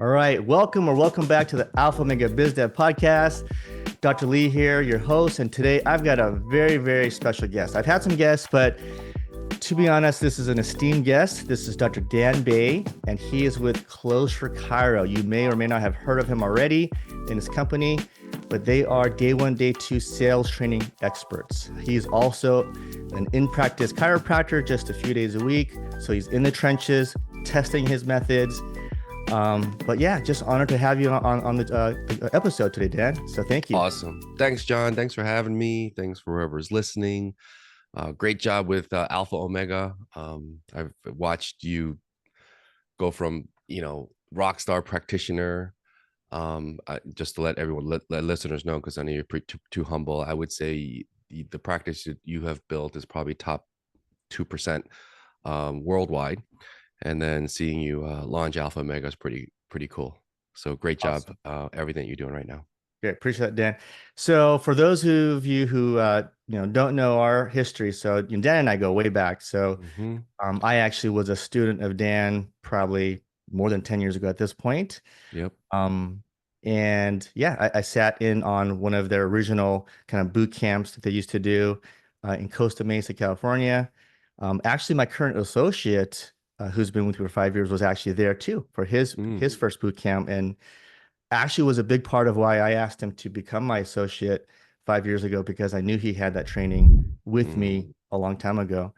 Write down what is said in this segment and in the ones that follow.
All right, welcome back to the Alpha Omega Biz Dev Podcast. Dr. Lee here, your host, and today I've got a very special guest. I've had some guests, but to be honest, this is an esteemed guest. This is Dr. Dan Bay, and he is with CloseForChiro. You may or may not have heard of him already in his company, but they are day one, day two sales training experts. He's also an in-practice chiropractor just a few days a week. So he's in the trenches, testing his methods. But yeah, just honored to have you on the episode today, Dan. So thank you. Awesome. Thanks, John. Thanks for having me. Thanks for whoever's listening. Great job with Alpha Omega. I've watched you go from, rock star practitioner. Just to let everyone, let listeners know, because I know you're too humble. I would say the practice that you have built is probably top 2% worldwide. And then seeing you launch Alpha Omega is pretty cool. So great job, Awesome. everything you're doing right now. Great, appreciate that, Dan. So for those of you who don't know our history, so Dan and I go way back. So I actually was a student of Dan probably more than 10 years ago at this point. Yep. And yeah, I sat in on one of their original kind of boot camps that they used to do in Costa Mesa, California. Actually, my current associate, who's been with me for 5 years, was actually there too for his first boot camp, and actually was a big part of why I asked him to become my associate 5 years ago, because I knew he had that training with me a long time ago.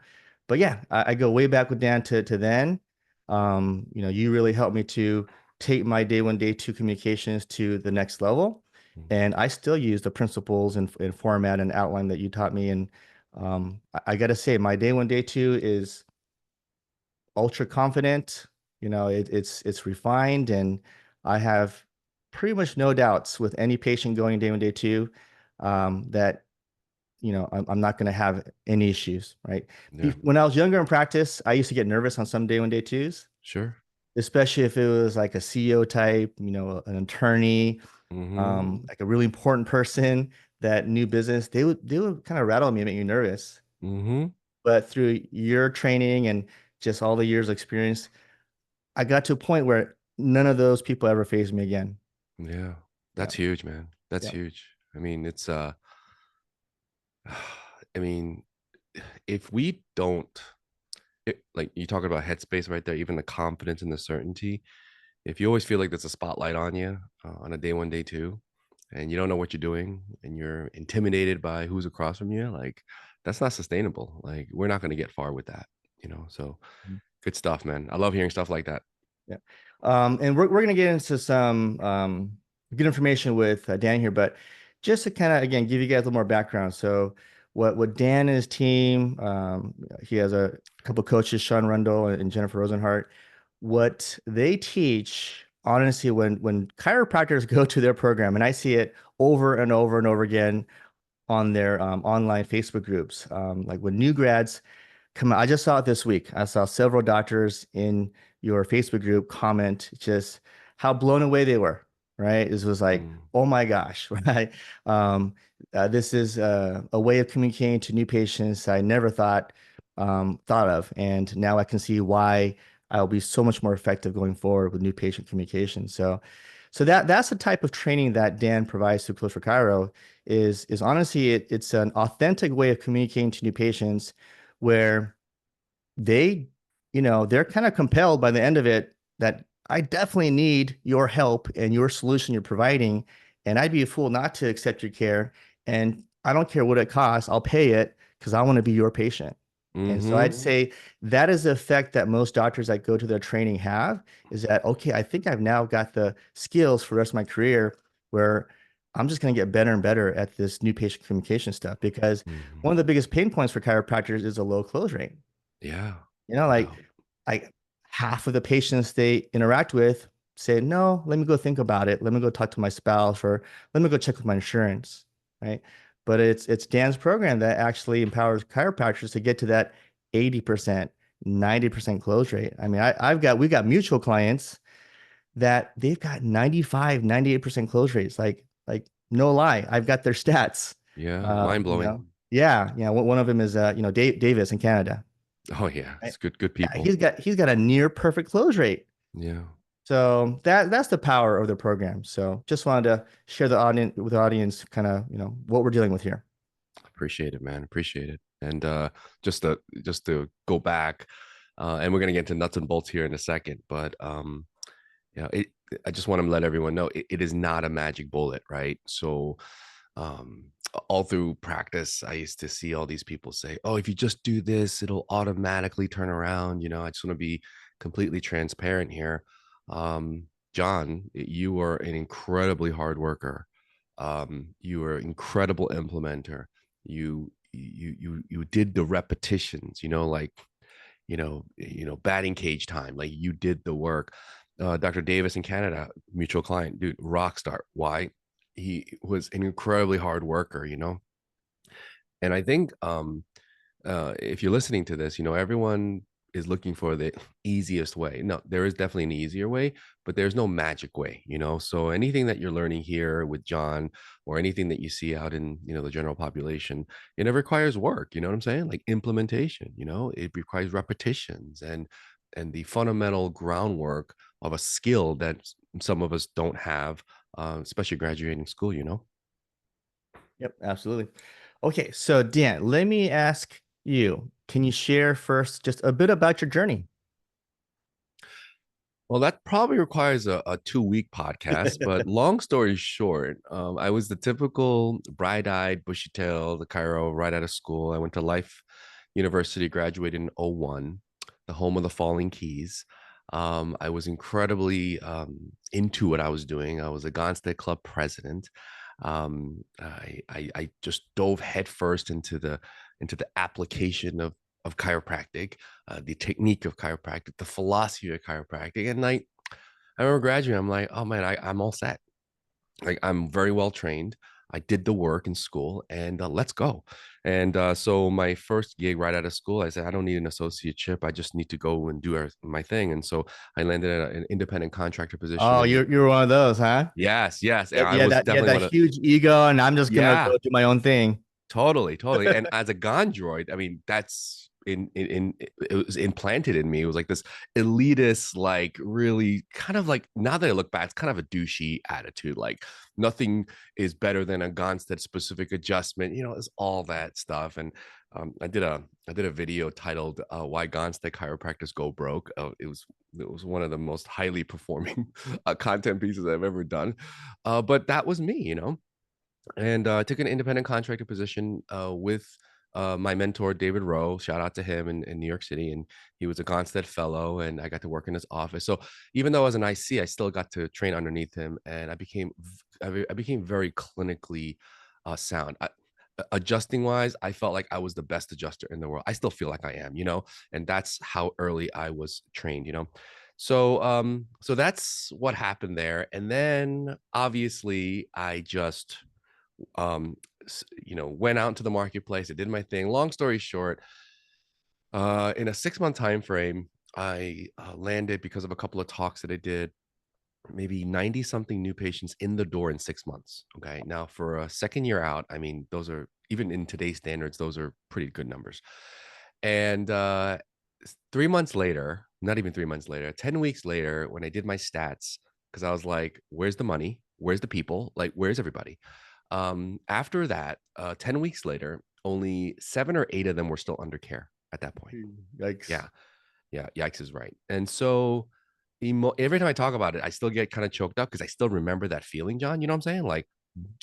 But yeah, I go way back with Dan to then. You really helped me to take my day one, day two communications to the next level. And I still use the principles and format and outline that you taught me. And I got to say, my day one, day two is ultra confident. It's refined, and I have pretty much no doubts with any patient going day one, day two, that I'm not going to have any issues, right? Yeah. When I was younger in practice, I used to get nervous on some day one, day twos. Sure. Especially if it was like a CEO type, an attorney, like a really important person that knew business. They would kind of rattle me and make me nervous. But through your training and just all the years of experience, I got to a point where none of those people ever fazed me again. Yeah. That's huge, man. That's huge. I mean, it's if we don't, like you talking about headspace right there, even the confidence and the certainty, if you always feel like there's a spotlight on you on a day one, day two, and you don't know what you're doing, and you're intimidated by who's across from you, like that's not sustainable. Like we're not going to get far with that, so good stuff, man. I love hearing stuff like that. Yeah. And we're going to get into some good information with Dan here, but just to kind of, again, give you guys a little more background. So what Dan and his team, he has a couple of coaches, Sean Rundle and Jennifer Rosenhart. What they teach, honestly, when chiropractors go to their program, and I see it over and over and over again on their online Facebook groups, like when new grads come out. I just saw it this week. I saw several doctors in your Facebook group comment just how blown away they were, right? This was like, oh my gosh, right? This is a way of communicating to new patients I never thought of. And now I can see why I'll be so much more effective going forward with new patient communication. So that's the type of training that Dan provides through CloseForChiro is honestly, it's an authentic way of communicating to new patients where they're kind of compelled by the end of it that I definitely need your help and your solution you're providing. And I'd be a fool not to accept your care. And I don't care what it costs. I'll pay it because I want to be your patient. And so I'd say that is the effect that most doctors that go to their training have, is that, okay, I think I've now got the skills for the rest of my career where I'm just going to get better and better at this new patient communication stuff, because one of the biggest pain points for chiropractors is a low close rate. Yeah. Like half of the patients they interact with say, no, let me go think about it. Let me go talk to my spouse, or let me go check with my insurance, right? But it's Dan's program that actually empowers chiropractors to get to that 80%, 90% close rate. I mean, we've got mutual clients that they've got 95, 98% close rates. Like no lie, I've got their stats. Yeah, mind blowing. Yeah. One of them is Davis in Canada. Oh yeah, it's good people. He's got a near perfect close rate. Yeah. So that's the power of the program. So just wanted to share the audience with the audience, kind of, what we're dealing with here. Appreciate it, man. Appreciate it. And just to go back, and we're gonna get into nuts and bolts here in a second, but it I just want to let everyone know it is not a magic bullet, right? So um all through practice, I used to see all these people say, oh, if you just do this, it'll automatically turn around. I just want to be completely transparent here. John, you are an incredibly hard worker. You are an incredible implementer. You did the repetitions, like batting cage time. Like, you did the work. Dr. Davis in Canada, mutual client, dude, rock star. Why? He was an incredibly hard worker, and I think if you're listening to this, everyone is looking for the easiest way. No, there is definitely an easier way, but there's no magic way. So anything that you're learning here with John, or anything that you see out in, the general population, it requires work. You know what I'm saying? Like implementation, it requires repetitions and the fundamental groundwork of a skill that some of us don't have, especially graduating school. Yep, absolutely. Okay, so Dan, let me ask you, can you share first just a bit about your journey? Well, that probably requires a 2-week podcast, but long story short, I was the typical bright-eyed, bushy-tailed Cairo right out of school. I went to Life University, graduated in '01, the home of the falling keys. I was incredibly into what I was doing. I was a Gonstead Club president. I just dove headfirst into the application of chiropractic, the technique of chiropractic, the philosophy of chiropractic. And I remember graduating, I'm like, oh man, I'm all set. Like, I'm very well trained. I did the work in school, and let's go. And so my first gig right out of school, I said, I don't need an associateship. I just need to go and do my thing. And so I landed at an independent contractor position. Oh, And you're one of those, huh? yes, yes. And Yep, I was you had definitely that one of, huge ego, and I'm just gonna yeah. go do my own thing. Totally, totally. And as a gondroid, I mean, that's it was implanted in me. It was like this elitist, like, really kind of like, now that I look back, it's kind of a douchey attitude. Like, nothing is better than a Gonstead specific adjustment. It's all that stuff. And I did a video titled "Why Gonstead Chiropractors Go Broke." It was one of the most highly performing content pieces I've ever done. But that was me. And I took an independent contractor position with my mentor David Rowe. Shout out to him in New York City, and he was a Gonstead fellow, and I got to work in his office. So even though I was an IC, I still got to train underneath him, and I became very clinically sound. Adjusting wise, I felt like I was the best adjuster in the world. I still feel like I am, and that's how early I was trained. So that's what happened there, and then obviously I just went out into the marketplace. I did my thing. Long story short, in a 6-month time frame, I landed, because of a couple of talks that I did, maybe 90 something new patients in the door in 6 months. Okay, now for a second year out, I mean, those are, even in today's standards, those are pretty good numbers. And 3 months later, not even 3 months later, 10 weeks later, when I did my stats, because I was like, where's the money, where's the people, like, where's everybody? After that, 10 weeks later, only 7 or 8 of them were still under care at that point. Yikes. Yeah. Yeah. Yikes is right. And so every time I talk about it, I still get kind of choked up, because I still remember that feeling, John. You know what I'm saying? Like,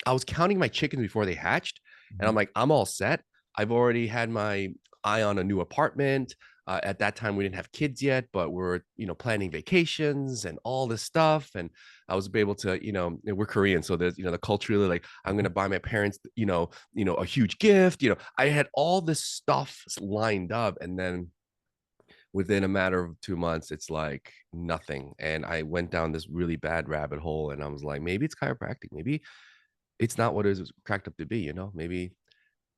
I was counting my chickens before they hatched, and I'm Mhm. like, I'm all set. I've already had my eye on a new apartment. At that time, we didn't have kids yet, but we're, planning vacations and all this stuff. And I was able to, we're Korean, so there's, the culturally, like, I'm gonna buy my parents, a huge gift. I had all this stuff lined up, and then within a matter of 2 months, it's like nothing. And I went down this really bad rabbit hole, and I was like, maybe it's chiropractic, maybe it's not what it was cracked up to be. Maybe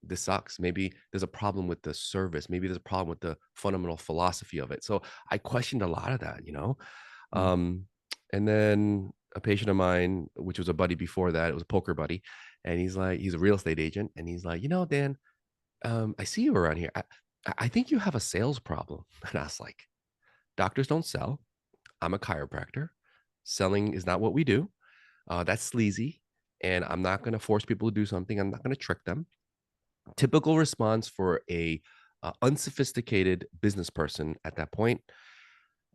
this sucks. Maybe there's a problem with the service. Maybe there's a problem with the fundamental philosophy of it. So I questioned a lot of that. Mhm. Um, and then a patient of mine, which was a buddy before that, it was a poker buddy, and he's a real estate agent, and he's like, Dan, I see you around here. I think you have a sales problem. And I was like, doctors don't sell. I'm a chiropractor. Selling is not what we do. That's sleazy. And I'm not going to force people to do something. I'm not going to trick them. Typical response for a unsophisticated business person at that point.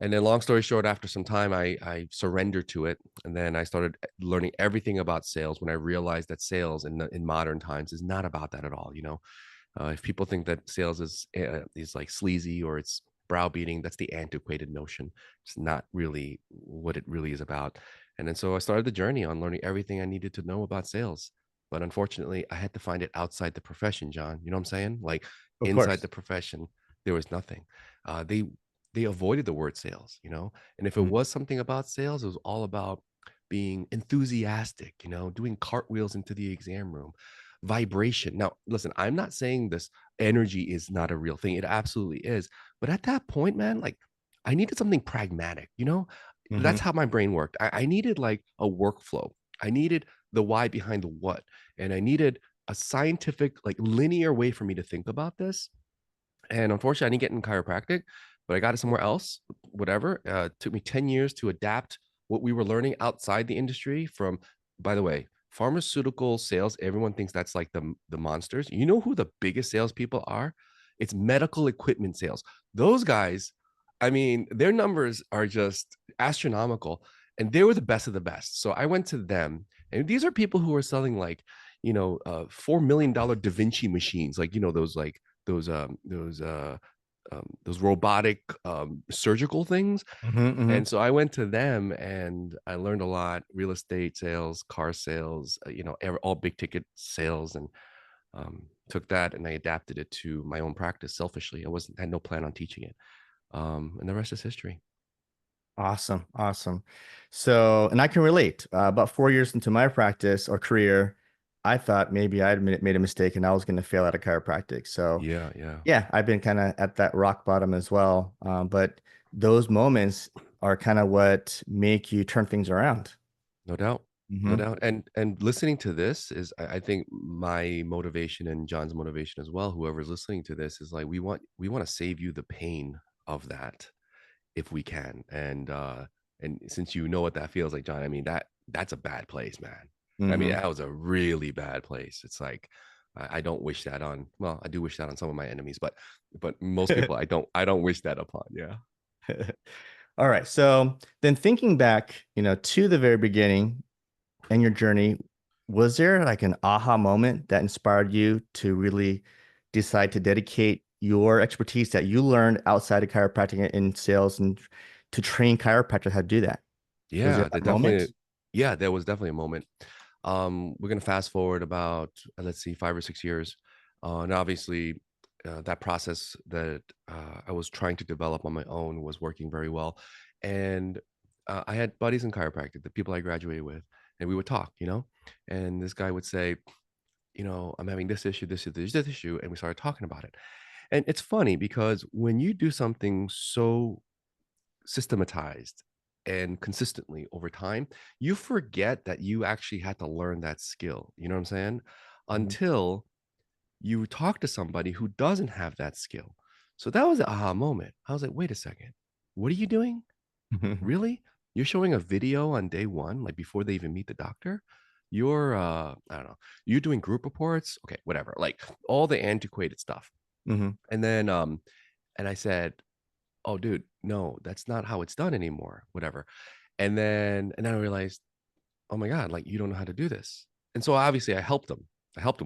And then, long story short, after some time, I surrendered to it, and then I started learning everything about sales. When I realized that sales in modern times is not about that at all. If people think that sales is like sleazy or it's browbeating, that's the antiquated notion. It's not really what it really is about. And then so I started the journey on learning everything I needed to know about sales. But unfortunately, I had to find it outside the profession, John. You know what I'm saying? Like Of inside course. the profession, there was nothing. They avoided the word sales. And if it Mhm. was something about sales, it was all about being enthusiastic, doing cartwheels into the exam room, vibration. Now, listen, I'm not saying this energy is not a real thing. It absolutely is. But at that point, man, like I needed something pragmatic. That's Mhm. how my brain worked. I needed like a workflow. I needed the why behind the what. And I needed a scientific, like linear way for me to think about this. And unfortunately, I didn't get in chiropractic, but I got it somewhere else, whatever. It took me 10 years to adapt what we were learning outside the industry from, by the way, pharmaceutical sales. Everyone thinks that's like the monsters. You know who the biggest salespeople are? It's medical equipment sales. Those guys, I mean, their numbers are just astronomical, and they were the best of the best. So I went to them, and these are people who are selling like, $4 million Da Vinci machines, like those like those those robotic surgical things. Mhm. And Mhm. so I went to them and I learned a lot: real estate sales, car sales, all big ticket sales, and took that and I adapted it to my own practice selfishly. I wasn't had no plan on teaching it, and the rest is history. Awesome. Awesome. So, and I can relate. About 4 years into my practice or career, I thought maybe I had made a mistake and I was going to fail out of chiropractic. So, Yeah, yeah, yeah, I've been kind of at that rock bottom as well. But those moments are kind of what make you turn things around. no doubt. No Hmm. doubt. And listening to this is, I think, my motivation and John's motivation as well. Whoever's listening to this is like, we want to save you the pain of that if we can. And since you know what that feels like, John, I mean, that's a bad place, man. I mean, Hmm. that was a really bad place. It's like I don't wish that on, well, I do wish that on some of my enemies, but most people I don't wish that upon. Yeah. All right. So then thinking back, to the very beginning in your journey, was there like an aha moment that inspired you to really decide to dedicate your expertise that you learned outside of chiropractic in sales and to train chiropractors how to do that? Was there Yeah, that moment? there was definitely a moment. We're gonna fast forward about let's see, 5 or 6 years, and obviously that process that I was trying to develop on my own was working very well, and I had buddies in chiropractic, the people I graduated with, and we would talk, and this guy would say, I'm having this issue, this issue, and we started talking about it, and it's funny because when you do something so systematized and consistently over time, you forget that you actually had to learn that skill. You know what I'm saying? Until you talk to somebody who doesn't have that skill. So that was the aha moment. I was like, wait a second, what are you doing? Mhm. Really? You're showing a video on day one, like before they even meet the doctor? You're I don't know, you're doing group reports, okay, whatever, like all the antiquated stuff. Mhm. And then and I said, oh dude, no, that's not how it's done anymore, whatever. And then I realized, oh my god, like you don't know how to do this. And so obviously I helped him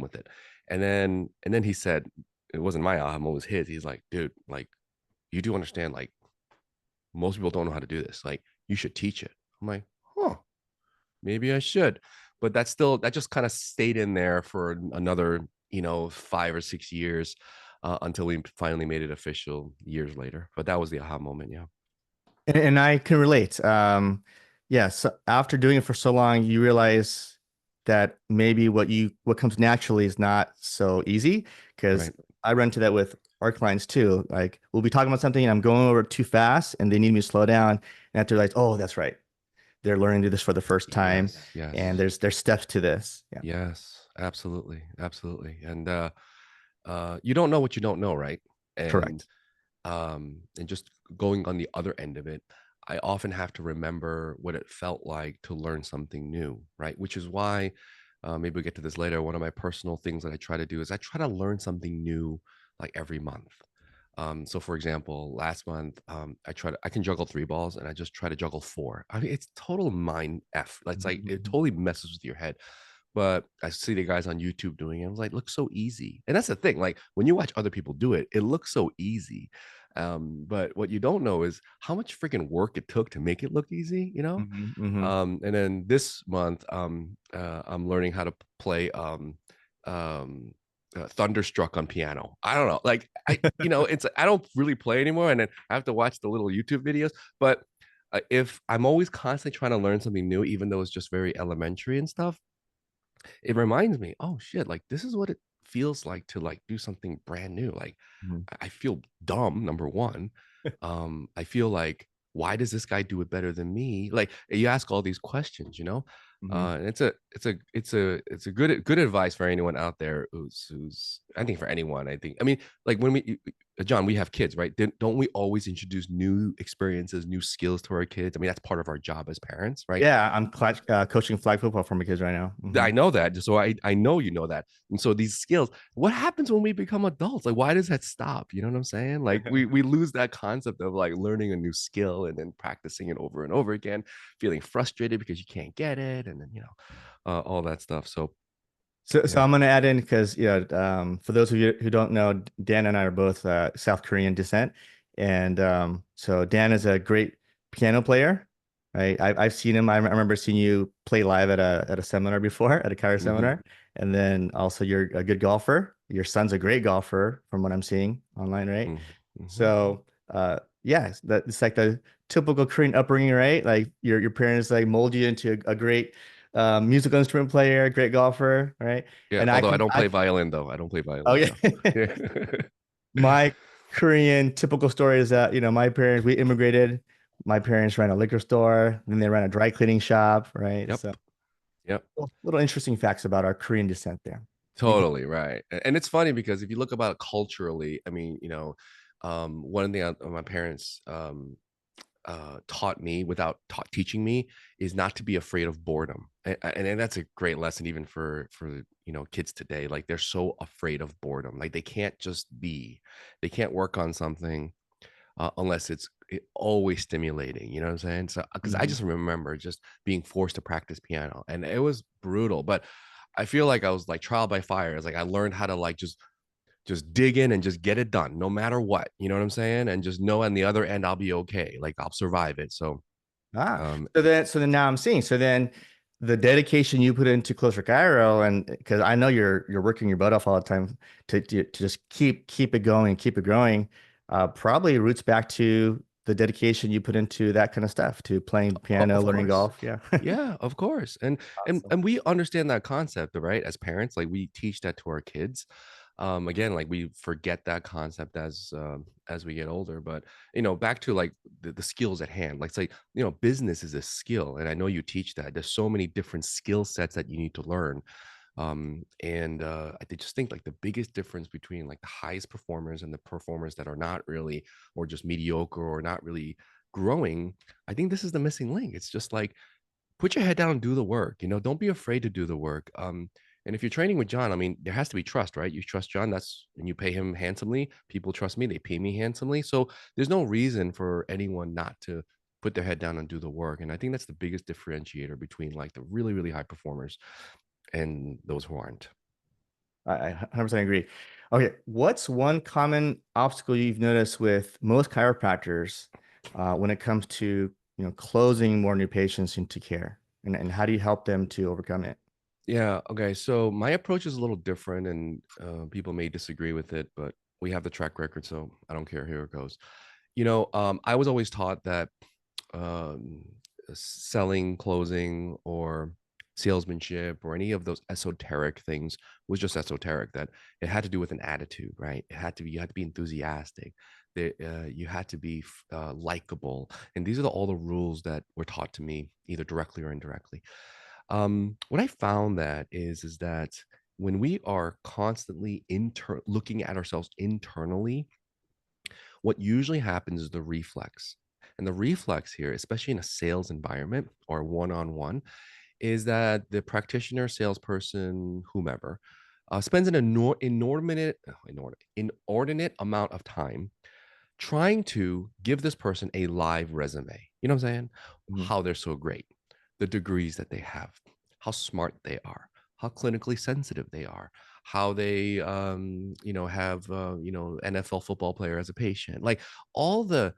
with it. And then he said, it wasn't my aha, it was his. He's like, dude, like you do understand, like most people don't know how to do this, like you should teach it. I'm like, huh, maybe I should. But that just kind of stayed in there for another 5 or 6 years, until we finally made it official years later. But that was the aha moment. Yeah. And I can relate. Yeah, so after doing it for so long, you realize that maybe what comes naturally is not so easy because Right. I run into that with our clients too. Like we'll be talking about something and I'm going over it too fast and they need me to slow down and I have to realize, oh, that's right. They're learning to do this for the first time Yes, and yes, there's steps to this. Yeah, yes, absolutely, absolutely. And you don't know what you don't know, right? And correct. and just going on the other end of it, I often have to remember what it felt like to learn something new, right? Which is why, maybe we'll get to this later. One of my personal things that I try to do is I try to learn something new like every month. So for example, last month, I can juggle 3 balls and I just try to juggle four. I mean, it's total mind F. It's like it Mhm, totally messes with your head. But I see the guys on YouTube doing it. I was like, looks so easy. And that's the thing. Like when you watch other people do it, it looks so easy. But what you don't know is how much freaking work it took to make it look easy, you know? mhm, mhm, And then this month, I'm learning how to play um, Thunderstruck on piano. I don't know, like it's I don't really play anymore, and then I have to watch the little YouTube videos. But if I'm always constantly trying to learn something new, even though it's just very elementary and stuff, it reminds me, oh shit, like this is what it feels like to like do something brand new. Like mhm, I feel dumb, number one. I feel like, why does this guy do it better than me? Like you ask all these questions, you know? mhm. And it's a good advice for anyone out there who's I think for anyone, I think. I mean, like when John, we have kids, right? Don't we always introduce new experiences, new skills to our kids? I mean, that's part of our job as parents, right? Yeah, I'm coaching flag football for my kids right now. I know that. So I know you know that. And so these skills, what happens when we become adults? Like, why does that stop? You know what I'm saying? Like we lose that concept of like learning a new skill and then practicing it over and over again, feeling frustrated because you can't get it, and then all that stuff. So So yeah. I'm going to add in because for those of you who don't know, Dan and I are both South Korean descent, and so Dan is a great piano player, right? I've seen him. I remember seeing you play live at a seminar before, at a Kyra Hmm. seminar, and then also you're a good golfer. Your son's a great golfer, from what I'm seeing online, right? Hmm. So yeah, that it's like the typical Korean upbringing, right? Like your parents like mold you into a great musical instrument player, great golfer, right? Yeah. And Although I don't play violin though. I don't play oh violin yeah, though. Yeah. my Korean typical story is that my parents, we immigrated. My parents ran a liquor store, then they ran a dry cleaning shop, right? Yep. So Yep. little interesting facts about our Korean descent there. You can, Totally right. And it's funny because if you look about it culturally, I mean, one thing my parents taught me without teaching me is not to be afraid of boredom. And that's a great lesson even for kids today. Like they're so afraid of boredom. Like they can't work on something unless always stimulating. You know what I'm saying? So because I Mhm. just remember just being forced to practice piano, and it was brutal. But I feel like I was like trial by fire. It's like I learned how to like just dig in and just get it done no matter what, you know what I'm saying, and just know on the other end I'll be okay, like I'll survive it. So Ah, um so then now I'm seeing. So then the dedication you put into Close for Cairo, and because I know you're working your butt off all the time to just keep it going, keep it growing, probably roots back to the dedication you put into that kind of stuff, to playing piano, of learning course, golf. Yeah. yeah, of course. And Awesome. and we understand that concept, right? As parents, like we teach that to our kids. Again, like we forget that concept as we get older. But back to like the skills at hand, like say, business is a skill, and I know you teach that. There's so many different skill sets that you need to learn. And just think like the biggest difference between like the highest performers and the performers that are not really, or just mediocre or not really growing, I think this is the missing link. It's just like put your head down and do the work. Don't be afraid to do the work. And if you're training with John, I mean, there has to be trust, right? You trust John, and you pay him handsomely. People trust me, they pay me handsomely. So there's no reason for anyone not to put their head down and do the work. And I think that's the biggest differentiator between like the really, really high performers and those who aren't. I 100% agree. Okay, what's one common obstacle you've noticed with most chiropractors when it comes to closing more new patients into care, and how do you help them to overcome it? Yeah. Okay. So my approach is a little different, and people may disagree with it, but we have the track record, so I don't care. Here it goes. I was always taught that um, selling, closing, or salesmanship, or any of those esoteric things was just esoteric. That it had to do with an attitude, right? You had to be enthusiastic. You had to be likable, and these are all the rules that were taught to me, either directly or indirectly. What I found that is that when we are constantly looking at ourselves internally, what usually happens is the reflex. And the reflex here, especially in a sales environment or one-on-one, is that the practitioner, salesperson, whomever, spends an inordinate amount of time trying to give this person a live resume. You know what I'm saying? Mhm. How they're so great, the degrees that they have, how smart they are, how clinically sensitive they are, how they, have, NFL football player as a patient, like all the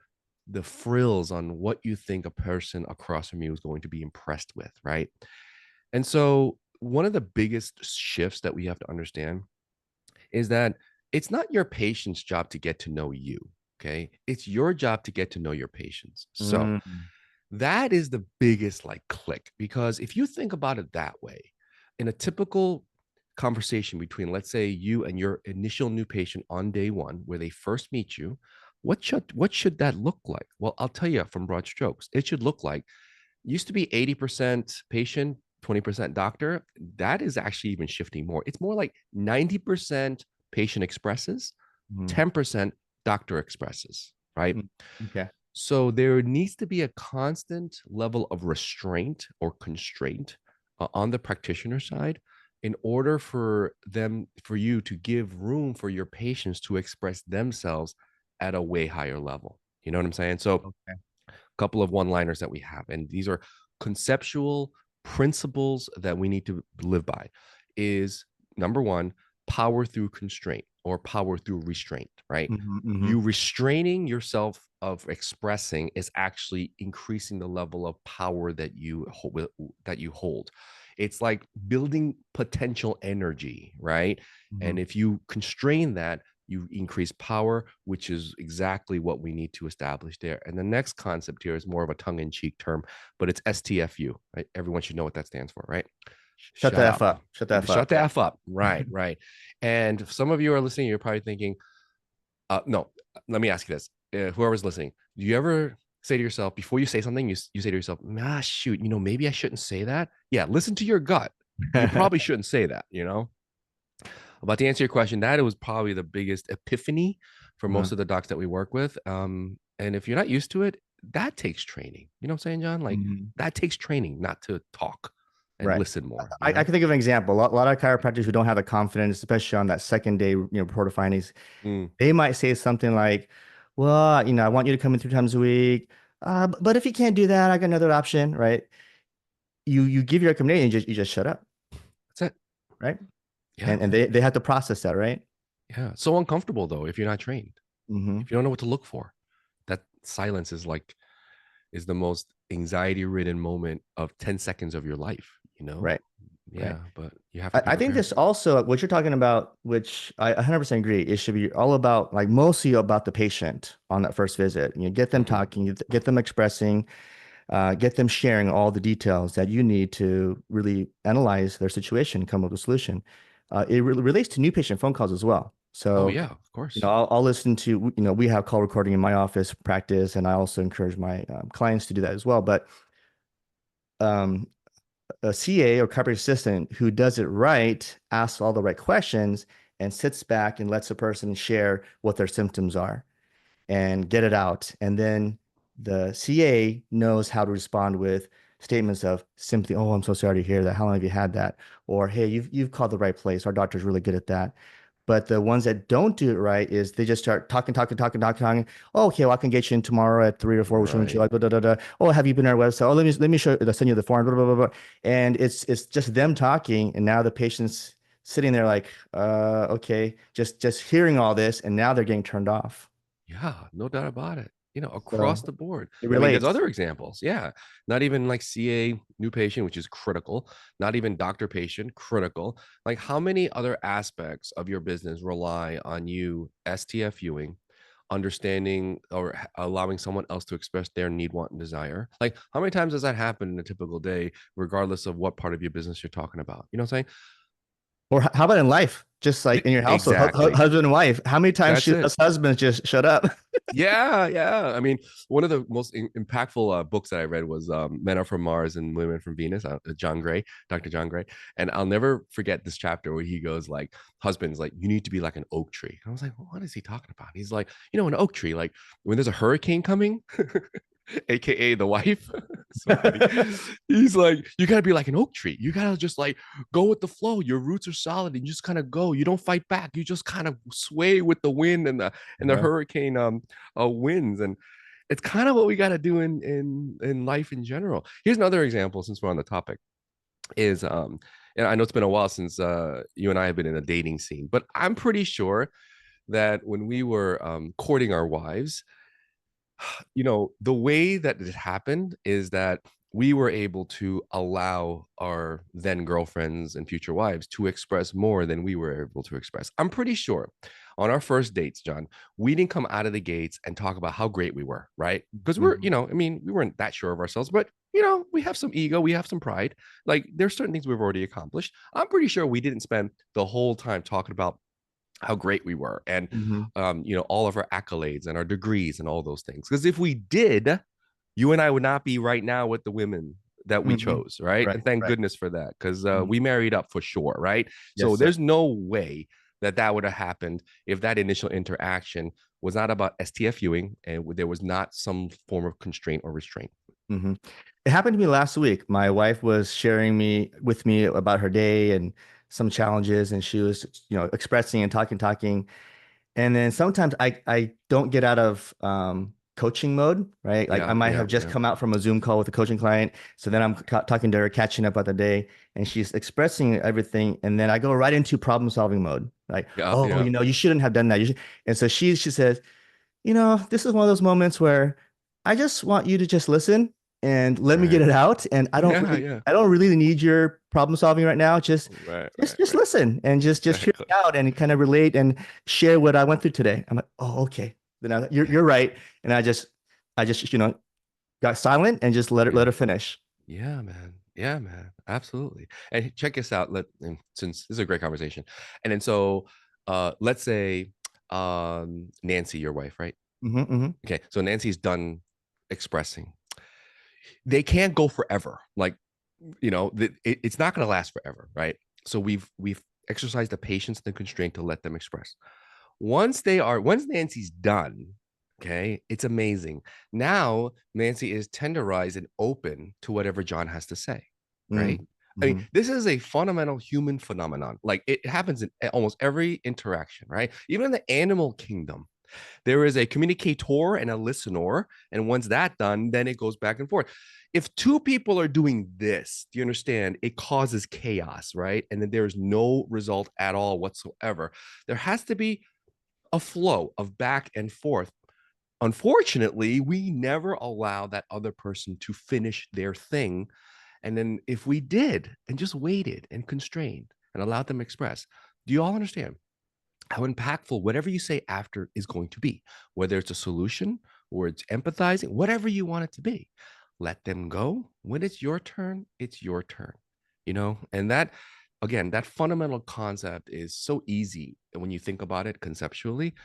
frills on what you think a person across from you is going to be impressed with, right? And so one of the biggest shifts that we have to understand is that it's not your patient's job to get to know you. Okay. It's your job to get to know your patients. So Mm. that is the biggest like click, because if you think about it that way, in a typical conversation between, let's say, you and your initial new patient on day one, where they first meet you, what should that look like? Well, I'll tell you from broad strokes. It should look like, used to be 80% patient, 20% doctor. That is actually even shifting more. It's more like 90% patient expresses, Mhm. 10% doctor expresses, right? Mm. Okay. So there needs to be a constant level of restraint or constraint on the practitioner side, in order for you to give room for your patients to express themselves at a way higher level. You know what I'm saying? So Okay. couple of one liners that we have, and these are conceptual principles that we need to live by. Is number one, power through constraint or power through restraint, right? Mhm, mhm, You restraining yourself of expressing is actually increasing the level of power that you hold. It's like building potential energy, right? mhm. And if you constrain that, you increase power, which is exactly what we need to establish there. And the next concept here is more of a tongue-in-cheek term, but it's STFU, right? Everyone should know what that stands for, right? Shut the Shut F up. up. Shut the F Shut up. the Yeah. F up. Right, right. And if some of you are listening, you're probably thinking, no, let me ask you this. Whoever's listening, do you ever say to yourself, before you say something, you say to yourself, shoot, maybe I shouldn't say that? Yeah, listen to your gut. You probably shouldn't say that. But to answer your question, that was probably the biggest epiphany for most Mhm, of the docs that we work with. And if you're not used to it, that takes training. You know what I'm saying, John? Like, mhm. that takes training not to talk and Right. listen more, I can think of an example. A lot of chiropractors who don't have the confidence, especially on that second day, report of findings, Mm, they might say something like, "Well, I want you to come in 3 times a week. But if you can't do that, I got another option." Right? You give your recommendation, you just shut up, that's it. right? Yeah. And they have to process that, right? Yeah. So uncomfortable though, if you're not trained, Hmm. if you don't know what to look for. That silence is the most anxiety ridden moment of 10 seconds of your life, you know? Right. Right. Yeah, but you have to be I think prepared. this also, what you're talking about, which I 100% agree, it should be all about, like, mostly about the patient on that first visit. Get them Mhm. talking, get them expressing, get them sharing all the details that you need to really analyze their situation, come up with a solution. It really relates to new patient phone calls as well. Oh So, yeah, of course. I'll listen to, we have call recording in my office practice, and I also encourage my clients to do that as well. But um, a CA or chiropractic assistant who does it right asks all the right questions and sits back and lets the person share what their symptoms are and get it out. And then the CA knows how to respond with statements of simply, "Oh, I'm so sorry to hear that. How long have you had that?" Or, "Hey, you've called the right place. Our doctor's really good at that." But the ones that don't do it right is they just start talking, talking, talking, talking, talking. "Oh, okay, well, I can get you in tomorrow at 3 or 4. Which one would you Right. like? Blah, blah, blah, blah. Oh, have you been on our website? Oh, let me show send you the form. Blah, blah, blah, blah. And it's just them talking, and now the patient's sitting there like, okay, just hearing all this, and now they're getting turned off. Yeah, no doubt about it. Across So the board. it I mean, there's relates. other examples. Yeah. Not even like CA new patient, which is critical. Not even doctor patient, critical. Like, how many other aspects of your business rely on you STFUing, understanding or allowing someone else to express their need, want, and desire? Like, how many times does that happen in a typical day, regardless of what part of your business you're talking about? You know what I'm Or how about in life? Just like saying? in your household, Exactly. husband and wife. How many times That's should it. us husbands just shut up? Yeah, yeah. I mean, one of the most impactful books that I read was Men Are From Mars and Women From Venus, John Gray, Dr. John Gray. And I'll never forget this chapter where he goes like, husbands, like, you need to be like an oak tree. And I was like, well, what is he talking about? He's like, an oak tree, like when there's a hurricane coming, aka the wife. So funny. He's like, you gotta be like an oak tree. You gotta just like go with the flow. Your roots are solid, and you just kind of go. You don't fight back. You just kind of sway with the wind and the Uh-huh. hurricane winds. And it's kind of what we gotta do in life in general. Here's another example, since we're on the topic, is and I know it's been a while since you and I have been in a dating scene, but I'm pretty sure that when we were courting our wives, the way that it happened is that we were able to allow our then girlfriends and future wives to express more than we were able to express. I'm pretty sure on our first dates, John, we didn't come out of the gates and talk about how great we were, right? Because we're, Mhm. I mean, we weren't that sure of ourselves, but we have some ego, we have some pride. Like there's certain things we've already accomplished. I'm pretty sure we didn't spend the whole time talking about how great we were and Mhm. all of our accolades and our degrees and all those things, because if we did, you and I would not be right now with the women that we Mhm. chose, right? Right, And thank right. goodness for that, because Mhm. we married up for sure, right? So Yes, sir. there's no way that that would have happened if that initial interaction was not about STFUing and there was not some form of constraint or restraint. Hmm. It happened to me last week. My wife was sharing me with me about her day and some challenges, and she was, expressing and talking. And then sometimes I don't get out of coaching mode, right? Like I Yeah, might yeah, have just yeah, come out from a Zoom call with a coaching client, so then I'm talking to her, catching up about the day, and she's expressing everything, and then I go right into problem solving mode, like, yeah, oh, yeah, you shouldn't have done that. You should. And so she says, this is one of those moments where I just want you to just listen and let me get right, it out. And yeah, yeah, I don't really need your problem solving right now. right, right, Just right, listen and just hear exactly. me out and kind of relate and share what I went through today. I'm like, oh, okay. You're right. And I just, got silent and just let Yeah. her finish. Yeah, man. Yeah, man. Absolutely. And check this out. And since this is a great conversation. And then so let's say Nancy, your wife, right? Hmm. Hmm. Okay. So Nancy's done expressing. They can't go forever. Like, it's not gonna last forever, right? So we've exercised the patience and the constraint to let them express. Once Nancy's done, okay, it's amazing. Now Nancy is tenderized and open to whatever John has to say, right? I mean, Mm-hmm. this is a fundamental human phenomenon. Like it happens in almost every interaction, right? Even in the animal kingdom, there is a communicator and a listener. And once that's done, then it goes back and forth. If two people are doing this, do you understand? It causes chaos, right? And then there's no result at all whatsoever. There has to be a flow of back and forth. Unfortunately, we never allow that other person to finish their thing. And then if we did and just waited and constrained and allowed them express, do you all understand how impactful whatever you say after is going to be, whether it's a solution or it's empathizing, whatever you want it to be? Let them go. When it's your turn, it's your turn, and that, again, that fundamental concept is so easy when you think about it conceptually,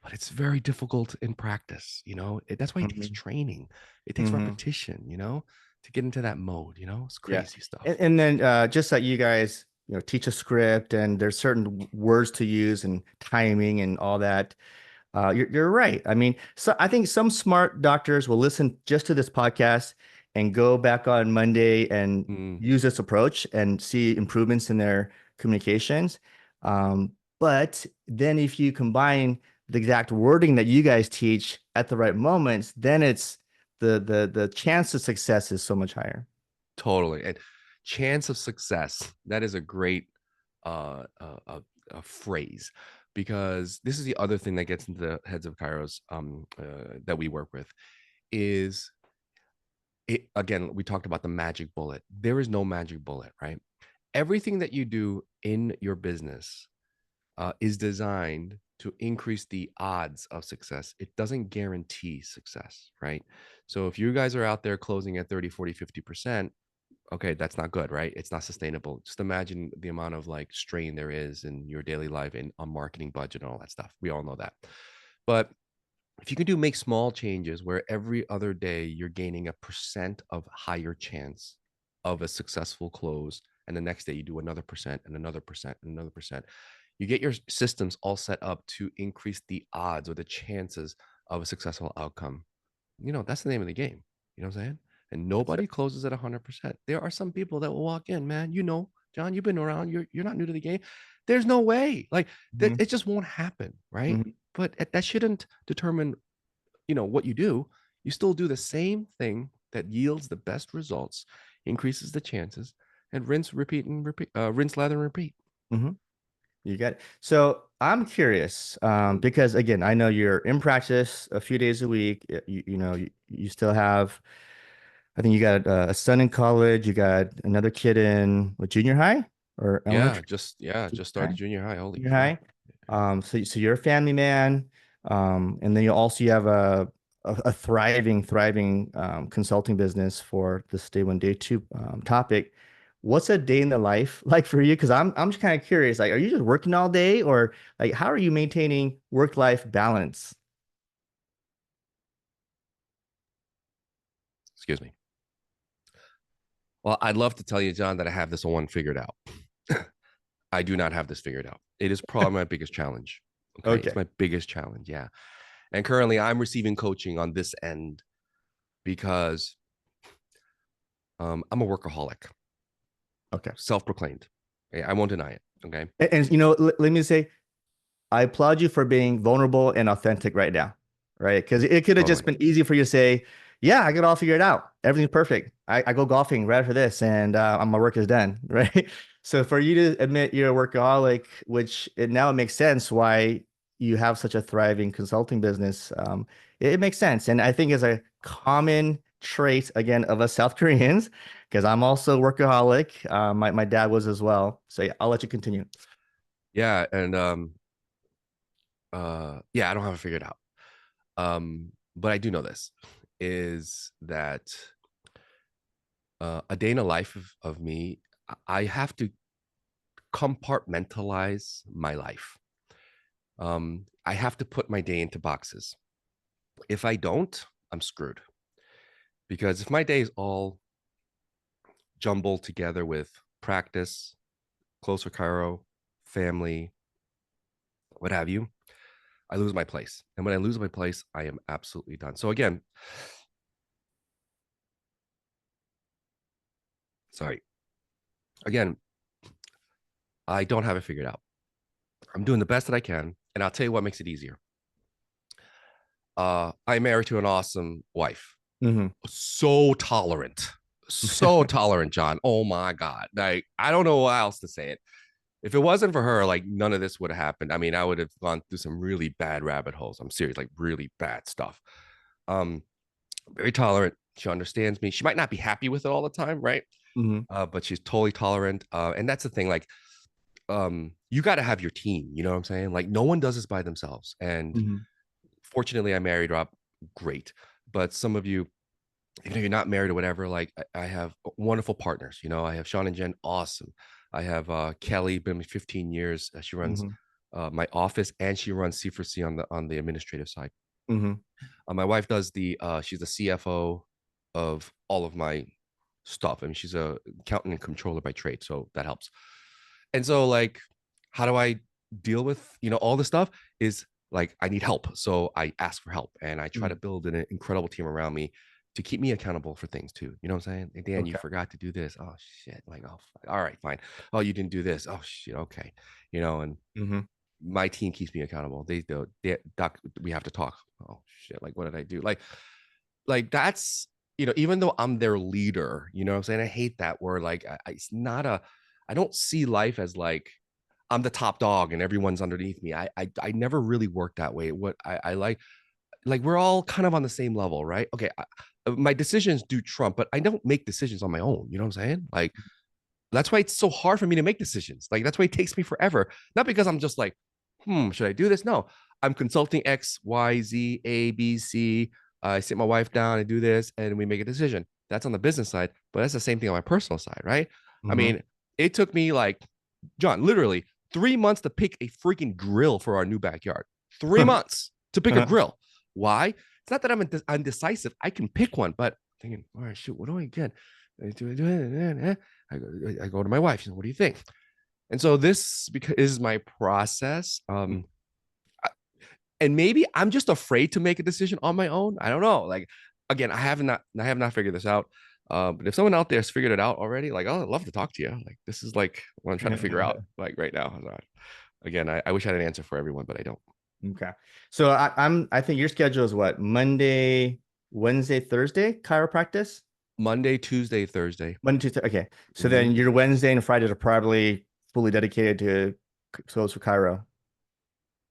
but it's very difficult in practice. That's why it takes Hmm. training, it takes Hmm. repetition, to get into that mode. It's Yeah. crazy stuff. And then just that you guys, teach a script and there's certain words to use and timing and all that. You're right. I mean, so I think some smart doctors will listen just to this podcast and go back on Monday and Mm, use this approach and see improvements in their communications. But then if you combine the exact wording that you guys teach at the right moments, then it's the chance of success is so much higher. totally. And chance of success, that is a great uh, uh, uh, phrase, because this is the other thing that gets into the heads of Kairos that we work with is it. Again, we talked about the magic bullet. There is no magic bullet, right? Everything that you do in your business is designed to increase the odds of success. It doesn't guarantee success, right? So if you guys are out there closing at 30, 40, 50%, okay, that's not good, right? It's not sustainable. Just imagine the amount of like strain there is in your daily life and a marketing budget and all that stuff. We all know that. But if you can make small changes where every other day you're gaining a percent of higher chance of a successful close, and the next day you do another percent and another percent and another percent, you get your systems all set up to increase the odds or the chances of a successful outcome that's the name of the game. You know what I'm saying? And That's nobody closes at 100%. There are some people that will walk in, man. John, you've been around. You're not new to the game. There's no way. Like that, it. it just won't happen, right? Hmm. But that shouldn't determine, what you do. You still do the same thing that yields the best results, increases the chances, and rinse, repeat, and repeat. Rinse, lather, and repeat. Hmm. You got it. So I'm curious, because again, I know you're in practice a few days a week. You still have, I think you got a son in college. You got another kid in what, junior high or elementary? Just started junior high. Holy Junior crap! high. So you're a family man, and then you have a thriving consulting business for this day one, day two topic. What's a day in the life like for you? Because I'm just kind of curious. Like, are you just working all day, or like how are you maintaining work-life balance? Excuse me. Well, I'd love to tell you, John, that I have this one figured out. I do not have this figured out. It is probably my biggest challenge. Okay. It's Okay. my biggest challenge. Yeah. And currently I'm receiving coaching on this end because I'm a workaholic, Okay. self-proclaimed. Okay? I won't deny it. Okay. Let me say, I applaud you for being vulnerable and authentic right now, right? Because it could have just Totally. been easy for you to say, "Yeah, I got it all figured out. Everything's perfect. I go golfing right after this, and my work is done," right? So for you to admit you're a workaholic, which it now makes sense why you have such a thriving consulting business, it makes sense, and I think is a common trait again of us South Koreans, because I'm also a workaholic. My dad was as well. So yeah, I'll let you continue. Yeah. And yeah, I don't have it figured out. But I do know this is that a day in the life of me, I have to compartmentalize my life. I have to put my day into boxes. If I don't, I'm screwed. Because if my day is all jumbled together with practice, closer chiro, family, what have you, I lose my place. And when I lose my place, I am absolutely done. So again, sorry. Again, I don't have it figured out. I'm doing the best that I can. And I'll tell you what makes it easier. I'm married to an awesome wife. Hmm. So tolerant, John. Oh my God. Like, I don't know how else to say it. If it wasn't for her, like none of this would have happened. I mean, I would have gone through some really bad rabbit holes. I'm serious, like really bad stuff. Um, Very tolerant. She understands me. She might not be happy with it all the time, right? Hmm. But she's totally tolerant. And that's the thing. Like, you got to have your team. You know what I'm saying? Like, no one does this by themselves. And Hmm. fortunately, I married Rob. Great. But some of you, even if you're not married or whatever, like I have wonderful partners. I have Sean and Jen, awesome. I have Kelly, been with 15 years. She runs Hmm. my office and she runs C4C on the administrative side. Hmm. My wife does she's the CFO of all of my stuff. I mean, she's a accountant and controller by trade, so that helps. And so, like, how do I deal with all this stuff? Is like I need help, so I ask for help, and I try to Hmm. build an incredible team around me to keep me accountable for things too. You know what I'm saying? Hey, Dan, you Okay. forgot to do this. Oh shit! Like, oh, all right, fine. Oh, you didn't do this. Oh shit. Okay. And Hmm. my team keeps me accountable. Doc, we have to talk. Oh shit! Like, what did I do? Like that's even though I'm their leader, you know what I'm saying? I hate that word. Like, it's not a. I don't see life as like I'm the top dog and everyone's underneath me. I never really worked that way. What I like we're all kind of on the same level, right? Okay, my decisions do trump, but I don't make decisions on my own. You know what I'm saying? Like that's why it's so hard for me to make decisions. Like that's why it takes me forever. Not because I'm just like, should I do this? No, I'm consulting X, Y, Z, A, B, C. I sit my wife down and do this, and we make a decision. That's on the business side, but that's the same thing on my personal side, right? I Hmm. mean, it took me like, John, literally 3 months to pick a freaking grill for our new backyard. 3 months to pick a grill. Why? It's not that I'm undecisive. I can pick one, but thinking, all right, shoot, what do I get? I go to my wife. She said, "What do you think?" And so this because is my process. And maybe I'm just afraid to make a decision on my own. I don't know. Like again, I have not figured this out. But if someone out there has figured it out already, like, oh, I'd love to talk to you. Like, this is like what I'm trying to figure out, like right now. So, again, I wish I had an answer for everyone, but I don't. Okay. So I think your schedule is what? Monday, Wednesday, Thursday, chiropractic? Monday, Tuesday, Thursday. Monday, Tuesday. Okay. So Hmm. then your Wednesday and Fridays are probably fully dedicated to Close for Chiro.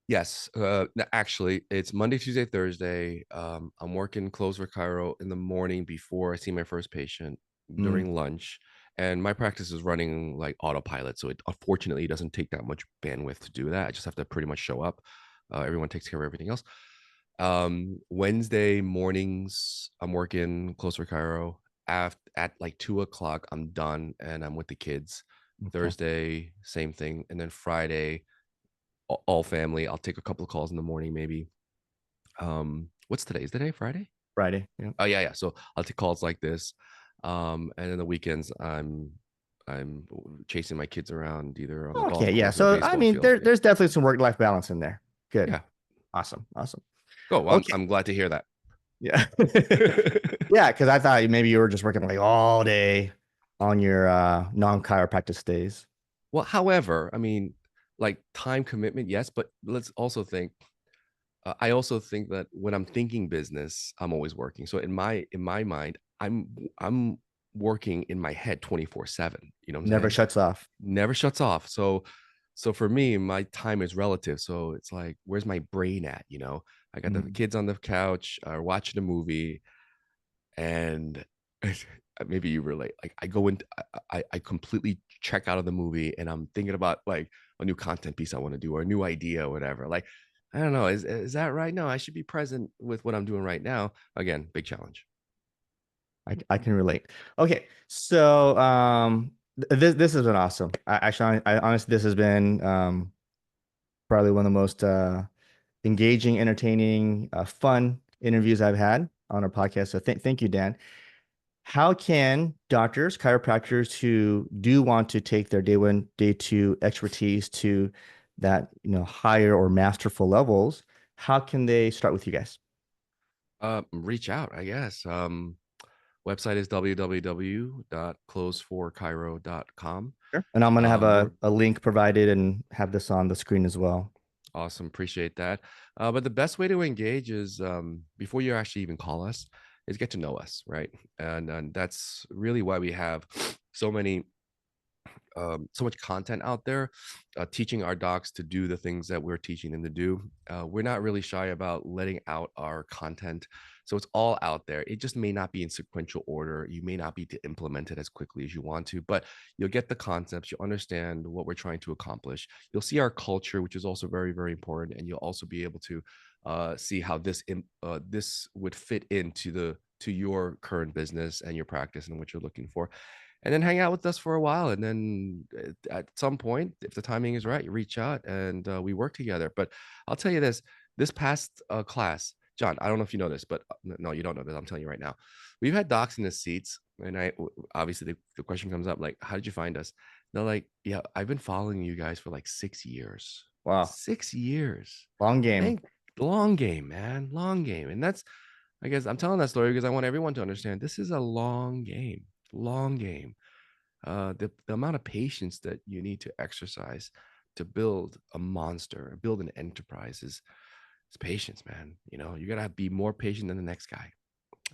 Yes, actually, it's Monday, Tuesday, Thursday. I'm working close for Cairo in the morning before I see my first patient Mm, during lunch, and my practice is running like autopilot, so it unfortunately doesn't take that much bandwidth to do that. I just have to pretty much show up. Everyone takes care of everything else. Wednesday mornings, I'm working close for Cairo. At like 2 o'clock, I'm done and I'm with the kids. okay. Thursday, same thing, and then Friday all family. I'll take a couple of calls in the morning, maybe. What's today? Is today Friday? Friday. Yeah. Oh yeah. So I'll take calls like this. And then the weekends I'm chasing my kids around either on the golf Okay. Yeah. course or the So I baseball mean, field. there's definitely some work-life balance in there. Good. Yeah. Awesome. Awesome. Go. Well, Okay. I'm glad to hear that. Yeah. Yeah, because I thought maybe you were just working like all day on your non-chiropractic days. Well, however, I mean, like time commitment, yes, but let's also think I also think that when I'm thinking business, I'm always working. So in my mind, I'm working in my head 24/7. You know what I'm Never saying? shuts off. Never shuts off. So for me, my time is relative. So it's like, where's my brain at? I got the Mm. kids on the couch, watching a movie, and maybe you relate. Like I go into, I completely check out of the movie, and I'm thinking about like a new content piece I want to do or a new idea or whatever. Like, I don't know, is that right? No, I should be present with what I'm doing right now. Again, big challenge. I can relate. Okay, so this has been awesome. I honestly this has been probably one of the most engaging, entertaining, fun interviews I've had on our podcast. So thank you, Dan. How can doctors, chiropractors who do want to take their day one, day two expertise to that, higher or masterful levels, how can they start with you guys? Reach out, I guess. Website is www.closeforchiro.com. Sure. And I'm going to have We're a link provided and have this on the screen as well. awesome. Appreciate that. But the best way to engage is before you actually even call us, is get to know us, right? And that's really why we have so many so much content out there teaching our docs to do the things that we're teaching them to do. We're not really shy about letting out our content. So it's all out there. It just may not be in sequential order. You may not be to implement it as quickly as you want to, but you'll get the concepts. You'll understand what we're trying to accomplish. You'll see our culture, which is also very, very important. And you'll also be able to see how this would fit to your current business and your practice and what you're looking for, and then hang out with us for a while. And then at some point, if the timing is right, you reach out and we work together. But I'll tell you this past class, John, I don't know if you know this, but no, you don't know this. I'm telling you right now. We've had docs in the seats. And obviously the question comes up like, how did you find us? They're like, yeah, I've been following you guys for like 6 years. Wow. 6 years. Long game. Thank Long game, man. Long game. And that's, I guess I'm telling that story because I want everyone to understand this is a long game. Long game. The amount of patience that you need to exercise to build a monster, build an enterprise is patience, man. You gotta be more patient than the next guy.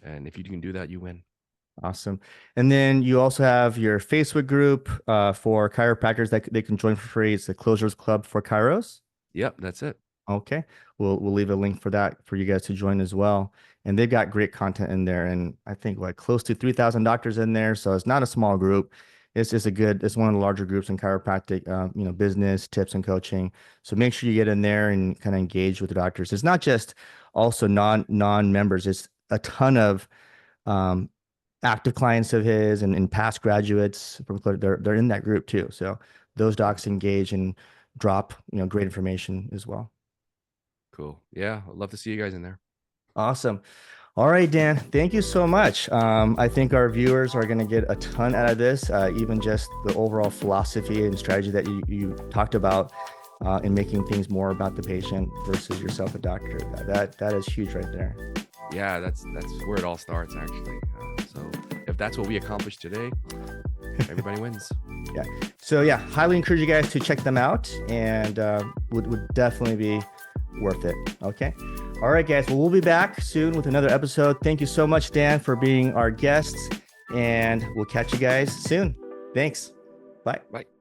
And if you can do that, you win. Awesome. And then you also have your Facebook group for chiropractors that they can join for free. It's the Closers Club for Chiros. Yep, that's it. Okay. We'll leave a link for that for you guys to join as well. And they've got great content in there. And I think what close to 3,000 doctors in there. So it's not a small group. It's just it's one of the larger groups in chiropractic, business tips and coaching. So make sure you get in there and kind of engage with the doctors. It's not just also non-members. It's a ton of um, active clients of his and past graduates. They're in that group too. So those docs engage and drop, great information as well. Cool. Yeah, I'd love to see you guys in there. Awesome. All right, Dan, thank you so much. I think our viewers are going to get a ton out of this, even just the overall philosophy and strategy that you talked about in making things more about the patient versus yourself, a doctor. That is huge right there. Yeah, that's where it all starts, actually. So if that's what we accomplished today, everybody wins. Yeah. So yeah, highly encourage you guys to check them out, and would definitely be worth it. Okay. All right, guys. Well, we'll be back soon with another episode. Thank you so much, Dan, for being our guest, and we'll catch you guys soon. Thanks. Bye. Bye.